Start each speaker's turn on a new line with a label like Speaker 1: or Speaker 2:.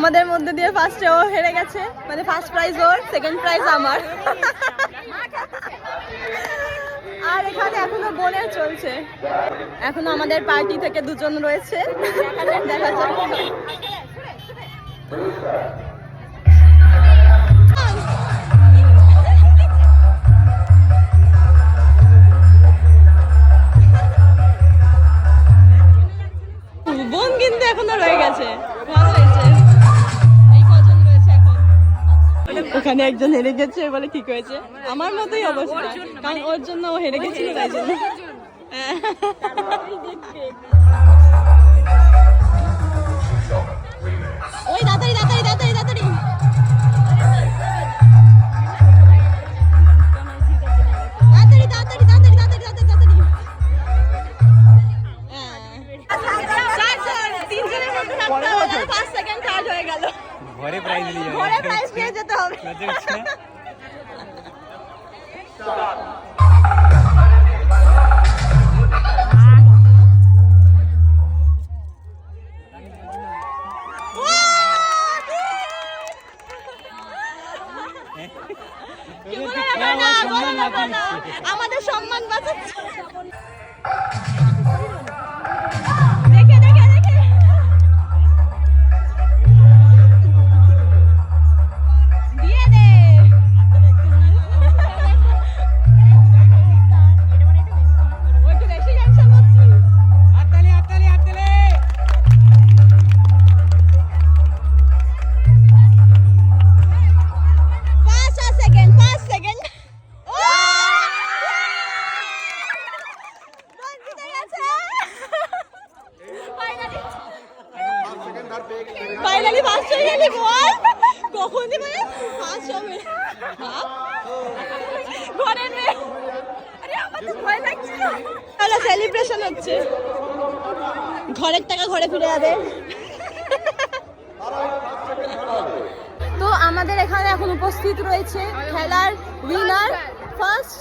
Speaker 1: আমাদের মধ্যে দিয়ে ফার্স্টে ও হেরে গেছে, মানে ফার্স্ট প্রাইজ ওর, সেকেন্ড প্রাইজ আমার। আর এখানে এখনো বোনের চলছে, এখনো আমাদের পার্টি থেকে দুজন রয়েছে, দেখা যাক। বোন কিন্তু এখনো রয়ে গেছে, ভালো হয়েছে। এই কজন রয়েছে এখন, ওখানে একজন হেরে গেছে বলে ঠিক হয়েছে, আমার মতোই অবস্থা, কারণ ওর জন্য ও হেরে গেছিল তাই জন্য। ওই তাড়াতাড়ি তাড়াতাড়ি তাড়াতাড়ি তাড়াতাড়ি, তাড়াতাড়ি তাড়াতাড়ি তাড়াতাড়ি তাড়াতাড়ি তাড়াতাড়ি। তিনজনের মধ্যে থাকতে হবে, ফার্স্ট সেকেন্ড থার্ড হয়ে গেল,
Speaker 2: ঘরে প্রাইজ নিয়ে যাবে,
Speaker 1: ঘরে প্রাইজ পেয়ে যেতে হবে। আমাদের সম্মান বাঁচাচ্ছে, দেখে দেখে দেখে দিয়ে দে। ওই তো বেশি টেনশন হচ্ছে।
Speaker 2: হাততালি হাততালি হাততালি।
Speaker 1: First second, first second. Finally first হয়ে গেলি, বল কখন দিবে ফার্স্ট হবে? ঘরের মেয়ে, আরে আমার তো ভয় লাগছে। তাহলে সেলিব্রেশন হচ্ছে, ঘরের টাকা ঘরে ফিরে যাবে। তো আমাদের এখানে এখন উপস্থিত রয়েছে খেলার উইনার, ফার্স্ট